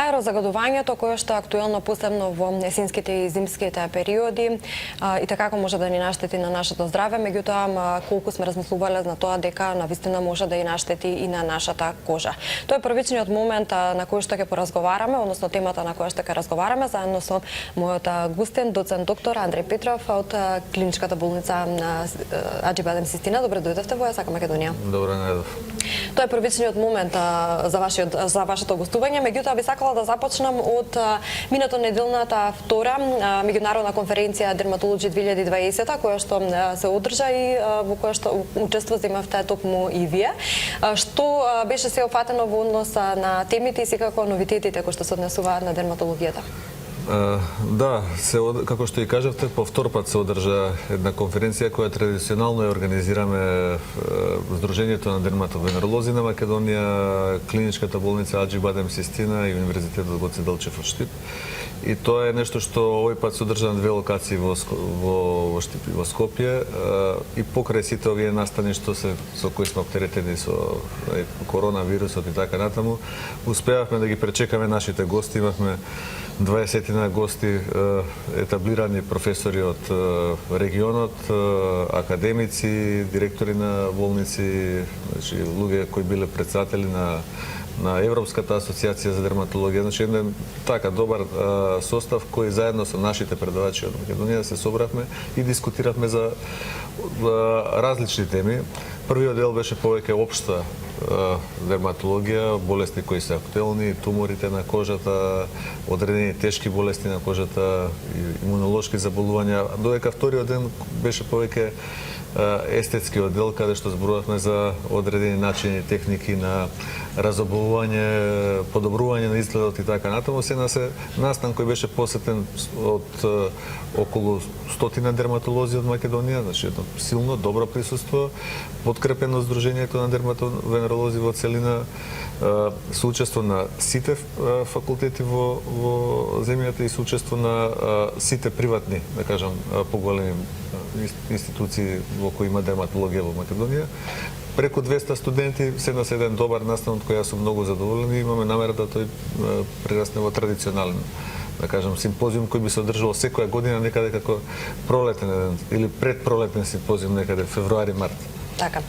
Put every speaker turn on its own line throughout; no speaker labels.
Аерозагадувањето кое што е актуелно посебно во есенските и зимските периоди и така може да ни наштети на нашето здраве, меѓутоа колку сме размислувале на тоа дека навистина може да и наштети и на нашата кожа. Тоа е првичниот момент на кој што ќе поразговараме, односно темата на која што ќе разговараме заедно со мојот гостин, доцент доктор Андреј Петров од клиничката болница на Аџи Бадем Систина. Добре дојдовте во САК Македонија.
Добре најдов.
Тоа е првичниот момент за вашето гостување, меѓутоа би сакала да започнам од минато неделната втора меѓународна конференција Dermatology 2020, која што се одржа и во која што учество земавте токму и вие. Што беше се опфатено во однос на темите и секако новитетите кои што се однесуваат на дерматологијата?
Да, како што и кажавте, по втор пат се одржа една конференција која традиционално ја организираме Сдруженијето на дерматовенеролози на Македонија, клиничката болница Аџи Бадем Систина и Универзитетот Гоце Делчев од Штип. И тоа е нешто што овој пат се одржа на две локации во Штип и во Скопје, и покрај сите овие настани со кои сме оптеретени со коронавирусот и така натаму, успеавме да ги пречекаме нашите гости. Имавме 20 гости, етаблирани професори од регионот, академици, директори на болници, значи луѓе кои биле председатели на Европската асоциација за дерматологија. Значи еден така добар состав кој заедно со нашите предавачи од Македонија се собравме и дискутиравме за различни теми. Првиот дел беше повеќе општа дерматологија, болести кои се актуелни, туморите на кожата, одредени тешки болести на кожата, имунолошки заболувања, додека вториот ден беше повеќе естетскиот дел, каде што зборувавме за одредени начини, техники на разоболување, подобрување на изгледот и така натаму. Сена се настан кој беше посетен од околу 100 дерматолози од Македонија, значи едно силно, добро присуство, подкрепено Сдруженијето на дерматовенеролози во целина, соучество на сите факултети во земјата и соучество на сите приватни, да кажам, поголеми институции во кои има дерматологија во Македонија. Преку 200 студенти, седна се еден добар настан од кој јас сум многу задоволен и имаме намера да тој прерасне во традиционален, да кажам, симпозиум кој би се одржувал секоја година некаде како пролетен или предпролетен симпозиум некаде февруари-март.
Така.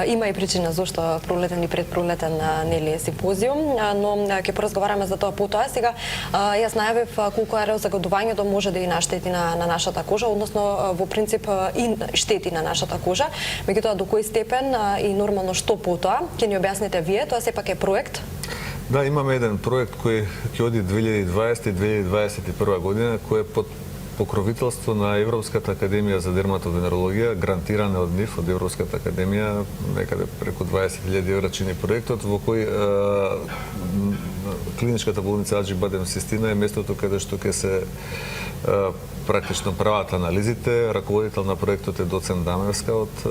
Има и причина зошто пролетен и предпролетен нели е симпозиум, но ќе поразговараме за тоа потоа. Сега јас најавив колку аерозагадувањето може да и наштети на нашата кожа, односно во принцип и штети на нашата кожа. Меѓутоа до кој степен и нормално што потоа ќе ни објасните вие, тоа сепак е проект.
Да, имаме еден проект кој ќе оди 2020 и 2021 година, кој е под покровителство на Европската академија за дерматовенерологија, грантиране од нив, од Европската академија, некаде преку 20.000 евра чини проектот, во кој клиничката болница Аџи Бадем Систина е местото каде што ќе се практично прават анализите. Раководител на проектот е доцент Дамевска од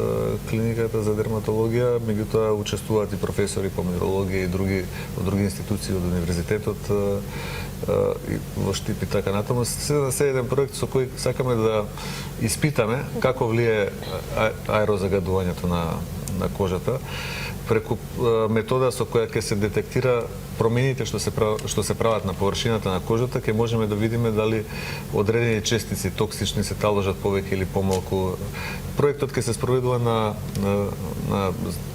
клиниката за дерматологија, меѓутоа учествуваат и професори по минерологија и од други институции од универзитетот во Штип и така натаму. Се еден проект со кој сакаме да испитаме како влие аерозагадувањето на кожата преку метода со која ќе се детектира промените што се прават на површината на кожата, ќе можеме да видиме дали одредени честици токсични се таложат повеќе или помалку. Проектот ќе се спроведува на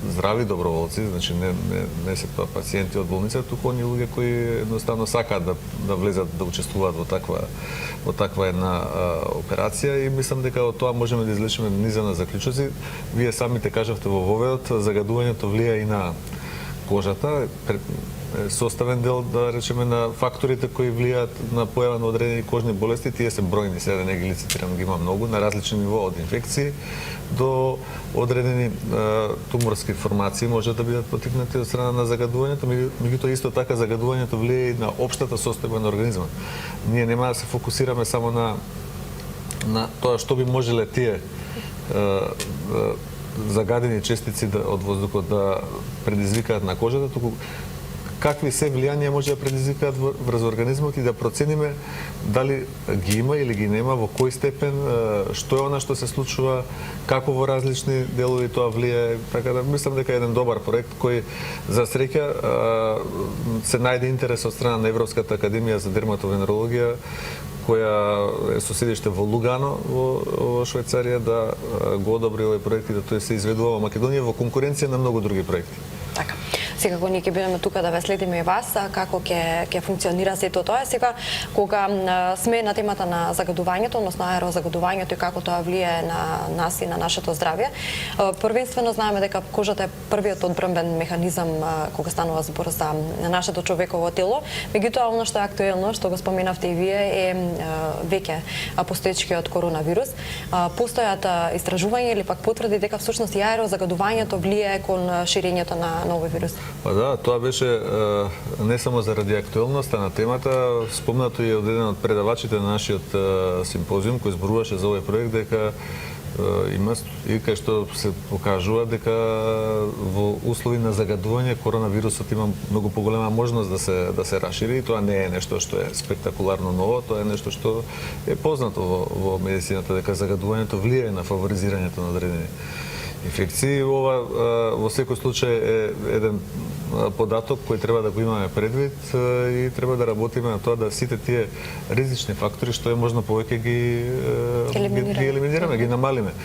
здрави доброволци, значи не се тоа пациенти од болница, туку оние луѓе кои едноставно сакаат да влезат да учествуваат во таква една операција, и мислам дека од тоа можеме да извлечеме низа на заклучоци. Вие самите кажавте во воведот, загадувањето влија и на кожата, составен дел, да речеме, на факторите кои влијаат на појава на одредени кожни болести. Тие се бројни, сега да не ги лицитирам, ги има многу, на различни ниво, од инфекции до одредени туморски формации може да бидат потикнати од страна на загадувањето, меѓутоа исто така загадувањето влијае и на општата состојба на организмот. Ние нема да се фокусираме само на тоа што би можеле тие загадени честици од воздухот да предизвикаат на кожата, туку какви се влијанија може да предизвикаат врз организмот и да процениме дали ги има или ги нема, во кој степен, што е она што се случува, како во различни делови тоа влијае. Така да мислам дека е еден добар проект кој за среќа се најде интерес од страна на Европската академија за дерматовенерологија, која е со седиште во Лугано во Швајцарија, да го одобри овој проект и да тој се изведува во Македонија во конкуренција на многу други проекти.
Така. Секако ние ќе бидеме тука да ве следиме и вас, како ќе функционира сето тоа. Сега, кога сме на темата на загадувањето, односно аерозагадувањето и како тоа влијае на нас и на нашето здравје, првенствено знаеме дека кожата е првиот одбрамбен механизам кога станува збор за нашето човеково тело. Меѓутоа, она што е актуелно, што го споменавте и вие, е веќе постоечкиот коронавирус. Постојат истражувања или пак потврди дека всушност и аерозагадувањето влијае кон ширењето на овој вирус.
Па да, тоа беше не само заради актуелноста на темата, спомнато и од еден од предавачите на нашиот симпозиум кој зборуваше за овој проект дека има и кај што се покажува дека во услови на загадување коронавирусот има многу поголема можност да се рашири, и тоа не е нешто што е спектакуларно ново, тоа е нешто што е познато во медицината, дека загадувањето влијае на фаворизирањето на одредени инфекции. Ова во секој случај е еден податок кој треба да го имаме предвид и треба да работиме на тоа да сите тие ризични фактори што е можно повеќе ги елиминираме, ги намалиме.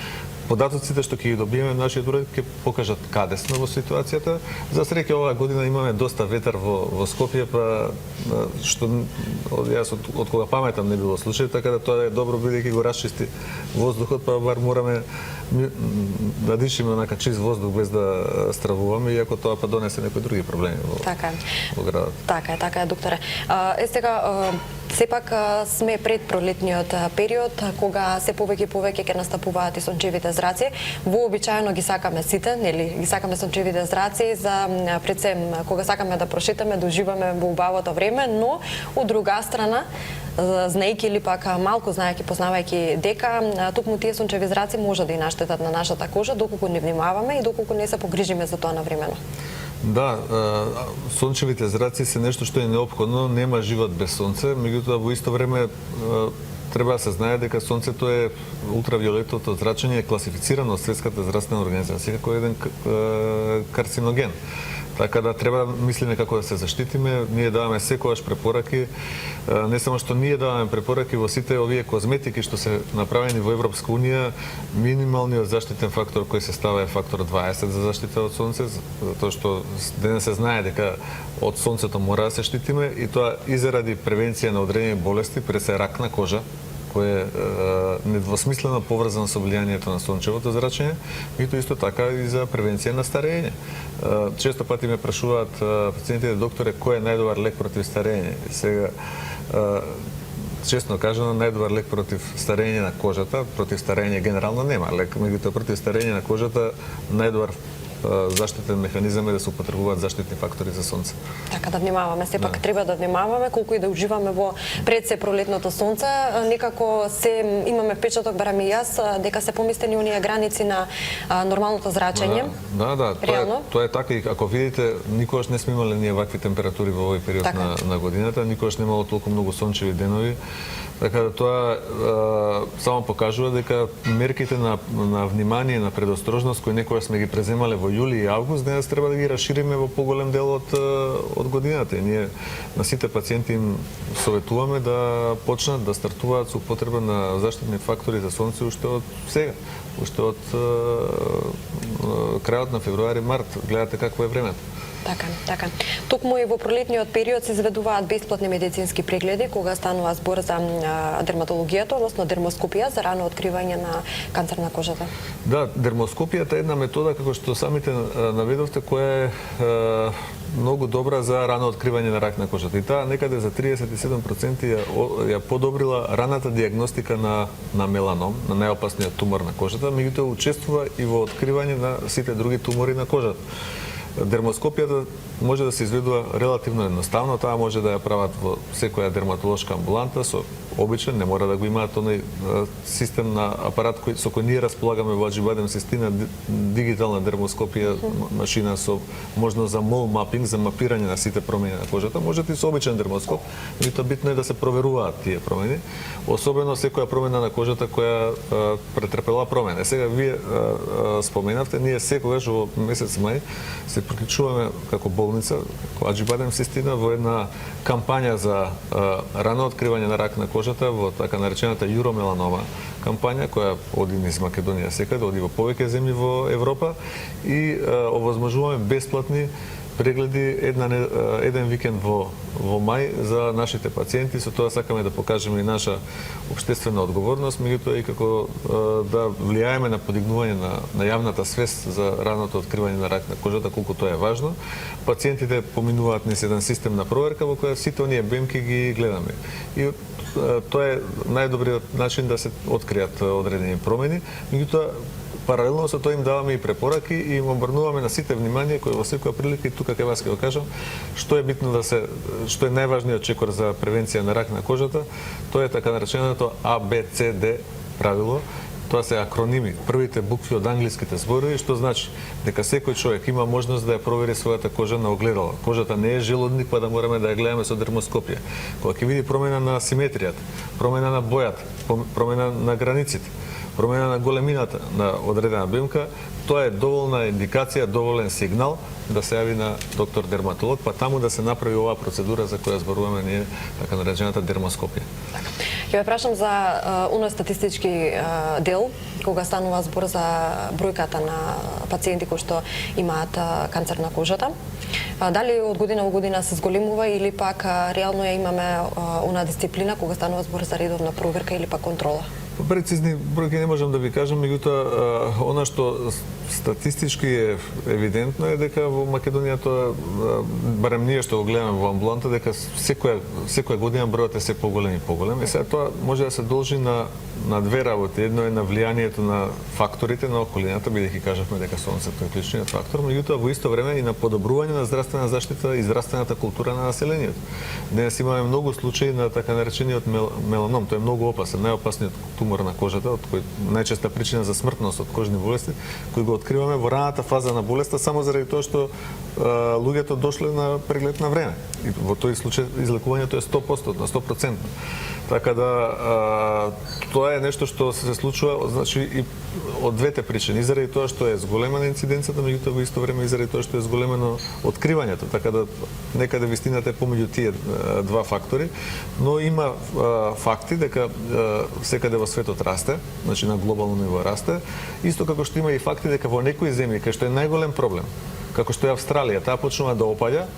Податоците што ќе ги добиеме нашиот уред ќе покажат каде сме во ситуацијата. За среќа оваа година имаме доста ветар во Скопје, па што јас од кога паметам не било случај, така да тоа е добро бидејќи го расчисти воздухот, па бар мораме да дишиме онака чист воздух без да стравуваме, иако тоа па донесе некои други проблеми во градот.
Така е, докторе. Сега сепак сме пред пролетниот период, кога се повеќе и повеќе ќе настапуваат и сончевите зраци. Вообичаено ги сакаме сите, нели? Ги сакаме сончевите зраци за пред се кога сакаме да прошетаме, да уживаме во убавото време, но од друга страна, знаејќи или пак малку знаејќи, познавајќи дека токму тие сончеви зраци може да и наштетат на нашата кожа доколку не внимаваме и доколку не се погрижиме за тоа навремено.
Да, сончевите зраци се нешто што е неопходно, нема живот без сонце, меѓутоа во исто време треба да се знае дека сонцето е ултравиолетовото зрачење е класифицирано од Светската здравствена организација како еден карциноген. Така да треба да мислиме како да се заштитиме. Ние даваме секогаш препораки, не само што ние даваме препораки во сите овие козметики што се направени во Европска унија, минималниот заштитен фактор кој се става е фактор 20 за заштита од сонце, затоа што денес се знае дека од сонцето мора да се штитиме, и тоа и заради превенција на одредени болести, пред се рак на кожа, кој е недвосмислено поврзан со влијанието на сончевото зрачење, и тоа исто така и за превенција на старење. Често пати ме прашуваат пациентите: докторе, кој е најдобар лек против старење? Сега, честно кажано, најдобар лек против старење на кожата, против старење генерално нема лек, меѓутоа против старење на кожата најдобар заштитен механизам е да се употребуваат заштитни фактори за сонце.
Така да внимаваме, сепак треба да внимаваме, колку и да уживаме во пред се пролетното сонце, некако се имаме впечаток, барам и јас, дека се поместени оние граници на нормалното зрачење.
Да, тоа е така, и ако видите, никогаш не сме имале ние вакви температури во овој период на годината, никогаш не имало толку многу сончеви денови. Така да тоа само покажува дека мерките на внимание, на предосторожност кои некогаш сме ги преземале во јули и август, денес треба да ги расшириме во поголем дел од годината. И ние на сите пациенти им советуваме да почнат да стартуваат со употреба на заштитни фактори за сонце уште од сега, уште од крајот на февруари-март. Гледате какво е времето.
Така. Токму и во пролетниот период се изведуваат бесплатни медицински прегледи кога станува збор за дерматологијата, односно дермоскопија за рано откривање на канцер на кожата. Да,
дермоскопијата е една метода, како што самите наведовте, која е многу добра за рано откривање на рак на кожата. И таа некаде за 37% ја подобрила раната диагностика на меланом, на најопасниот тумор на кожата, меѓутоа учествува и во откривање на сите други тумори на кожата. Дермоскопијата може да се изведува релативно едноставно, таа може да ја прават во секоја дерматолошка амбуланта со обичен, не мора да го имаат оној систем на апарат со кој ние располагаме во Аџибадем Систина, дигитална дермоскопија, машина со можност за мол мапинг, за мапирање на сите промени на кожата. Можете и со обичен дермоскоп, меѓутоа битно е да се проверуваат тие промени, особено секоја промена на кожата која претрпела промена. Сега вие споменавте, ние секогаш во месец мај се приклучуваме како болница, како Аџибадем Систина, во една кампања за рано откривање на рак на кожата, во така наречената Юромеланома кампања, која оди низ Македонија секаде, оди во повеќе земји во Европа и овозможуваме бесплатни прегледи еден викенд во мај за нашите пациенти. Со тоа сакаме да покажеме и наша општествена одговорност, меѓутоа и како да влијаеме на подигнување на јавната свест за раното откривање на рак на кожата, колку тоа е важно. Пациентите поминуваат низ еден систем на проверка во која сите оние бемки ги гледаме. И тоа е најдобриот начин да се откријат одредени промени, меѓутоа паралелно со тоа им даваме и препораки и им обрнуваме на сите внимание кои во секоја прилика, и тука кај вас ќе го кажам, што е битно што е најважниот чекор за превенција на рак на кожата, тоа е така нареченото ABCD правило. Тоа се акроними, првите букви од англиските зборови, што значи дека секој човек има можност да ја провери својата кожа на огледало. Кожата не е желудник, па да мораме да ја гледаме со дермоскопија. Кога ќе види промена на симетријата, промена на бојата, промена на границите, промена на големината на одредена бемка, тоа е доволна индикација, доволен сигнал да се јави на доктор дерматолог, па таму да се направи оваа процедура за која зборуваме ние, така наречената дермоскопија.
Ќе ве прашам за оној статистички дел, кога станува збор за бројката на пациенти кои што имаат канцер на кожата. Дали од година во година се зголемува или пак реално ја имаме она дисциплина кога станува збор за редовна проверка или пак контрола?
Прецизни бројки не можам да ви кажам, меѓутоа она што статистички е евидентно е дека во Македонија тоа, барем ние што го гледаме во амбуланта, дека секоја година бројот е се поголем и поголем. И сега тоа може да се должи на две работи. Едно е на влијанието на факторите на околината, бидејќи кажавме дека сонцето е клучниот фактор, меѓутоа во исто време и на подобрување на здравствена заштита и здравствената култура на населението. Денес имаме многу случаи на така наречениот меланом. Тој е многу опасен, најопасниот тумор на кожата, од кој најчеста причина за смртност од кожни болести, кои го откриваме во раната фаза на болеста само заради тоа што луѓето дошле на преглед на време. И во тој случај излекувањето е 100%, на 100%. Така да тоа е нешто што се случува, значи и од двете причини, и заради тоа што е зголемена инциденцијата, меѓутоа во исто време и заради тоа што е зголемено откривањето. Така да некаде вистината е помеѓу тие два фактори, но има факти дека секаде во светот расте, значи на глобално ниво расте, исто како што има и факти дека во некои земји кај што е најголем проблем, како што е Австралија, таа почнува да опаѓа,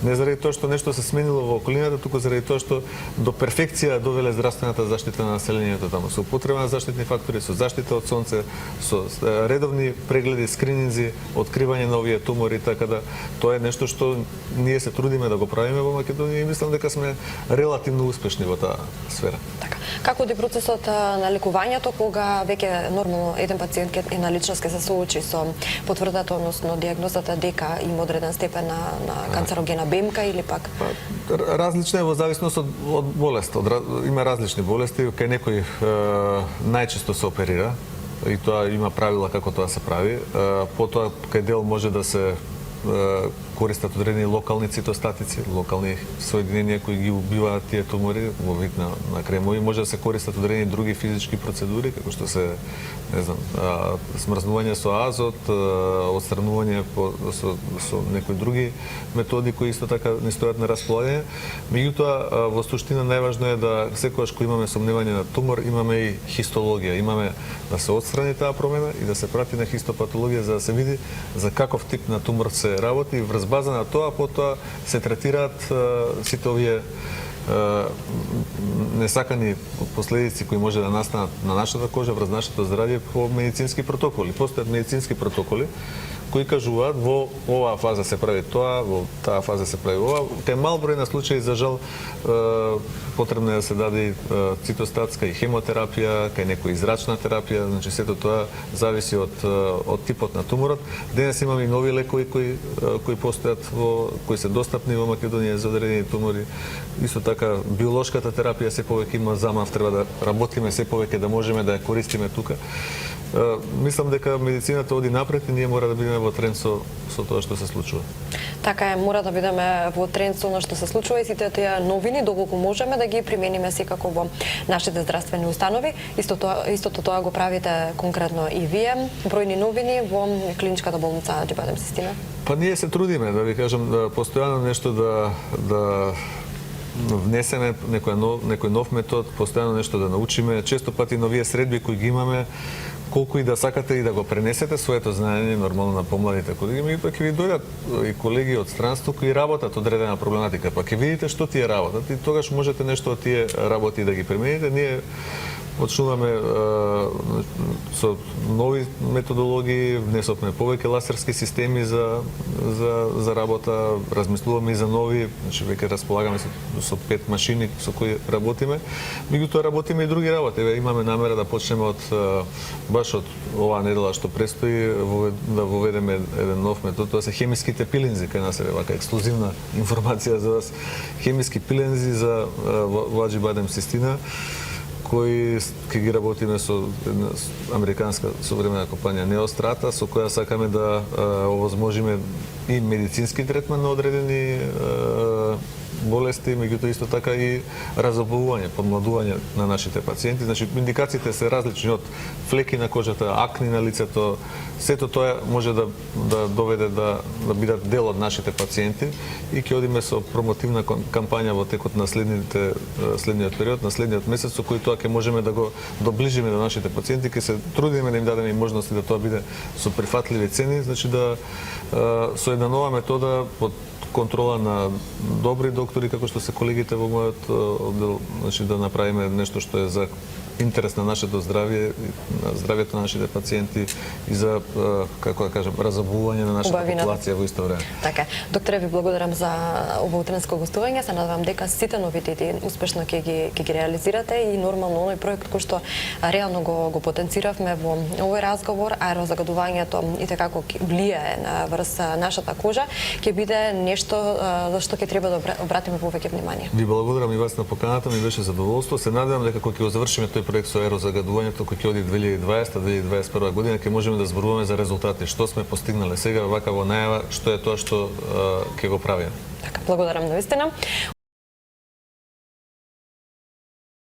не заради тоа што нешто се сменило во околината, туку заради тоа што до перфекција довеле здравствената заштита на населението таму, со употреба на заштитни фактори, со заштита од сонце, со редовни прегледи, скрининзи, откривање на овие тумори, така да тоа е нешто што ние се трудиме да го правиме во Македонија и мислам дека сме релативно успешни во таа сфера.
Така. Како оди процесот на лекувањето кога веќе нормално еден пациент е на личност ке се соочи со потврдата, односно дијагнозата дека има одреден степен на канцерогена бемка или пак?
Различно е во зависност од болест. Има различни болести, кај некои најчесто се оперира и тоа има правила како тоа се прави. Потоа кај дел може да се користат одредени локални цитостатици, локални соединенија кои ги убиваат тие тумори во вид на кремови. Може да се користат одредени други физички процедури, како што се, не знам, смрзнување со азот, отстранување со некои други методи кои исто така не стојат на располагање. Меѓутоа, во суштина најважно е да секогаш кога имаме сомневање на тумор, имаме и хистологија, имаме да се отстрани таа промена и да се прати на хистопатологија за да се види за каков тип на тумор се работи и врз база на тоа потоа се третираат сите овие несакани последици кои може да настанат на нашата кожа, врз нашето здравје по медицински протоколи. Постојат медицински протоколи кои кажуваат во оваа фаза се прави тоа, во таа фаза се прави ова. Кај мал број на случаи, за жал, потребно е да се даде цитостатска и хемотерапија, кај некој зрачна терапија, значи сето тоа зависи од типот на туморот. Денес имаме и нови лекови кои постојат кои се достапни во Македонија за одредени тумори. Исто така биолошката терапија се повеќе има замав, треба да работиме се повеќе да можеме да ја користиме тука. Мислам дека медицината оди напред и ние мора да бидеме во тренд со тоа што се случува.
Така е, мора да бидеме во тренд со она што се случува и сите тие новини доколку можеме да ги примениме секако во нашите здравствени установи. Истото тоа го правите конкретно и вие. Бројни новини во клиничката болница Аџи Систина.
Па ние се трудиме, да ви кажам, да постојано нешто да внесеме некој нов метод, постојано нешто да научиме. Често пати новие средби кои ги имаме, колку и да сакате и да го пренесете своето знаење нормално на помладите колеги, меѓутоа ќе ви дојдат и колеги од странство кои работат одредена проблематика, па ќе видите што тие работат и тогаш можете нешто од тие работи да ги примените. Ние почнуваме со нови методологии, внесовме повеќе лазерски системи за работа, размислуваме и за нови, значи веќе располагаме со 5 машини со кои работиме. Меѓутоа работиме и други работи. Имаме намера да почнеме баш од оваа недела што предстои да воведеме еден нов метод, тоа се хемиските пилензи, кај нас е вака ексклузивна информација за вас. Хемиски пилензи за во Аџи Систина, кои ќе ги работиме со една американска современа компанија Неострата, со која сакаме да овозможиме и медицински третман на одредени болести, меѓутоа исто така и разобувување, подмладување на нашите пациенти. Значи, индикациите се различни од флеки на кожата, акни на лицето, сето тоа може да доведе да бидат дел од нашите пациенти и ќе одиме со промотивна кампања во текот на следниот период, на следниот месец, со кој тоа ќе можеме да го доближиме до нашите пациенти, ќе се трудиме да им дадеме можности да тоа биде со прифатливи цени, значи да со една нова метода под контрола на добри доктори, како што се колегите во мојот оддел, значи да направиме нешто што е за интерес на нашето здравје, на здравјето на нашите пациенти и за, како да кажам, разобување на нашата популација во исто време.
Така. Докторе, ви благодарам за ово утренско гостување. Се надевам дека сите новитети успешно ќе ги реализирате и нормално оној проект кој што реално го потенциравме во овој разговор, аерозагадувањето и така влијае врз нашата кожа, ќе биде нешто за што ќе треба да обратиме повеќе внимание.
Ви благодарам и вас на поканата, ми беше задоволство. Се надевам дека кога ќе го завршиме тој проект со аерозагадувањето, кој ќе оди 2020-2021 година, ќе можеме да зборуваме за резултати, што сме постигнале сега вака во најава, што е тоа што ќе го правиме.
Така, благодарам навистина.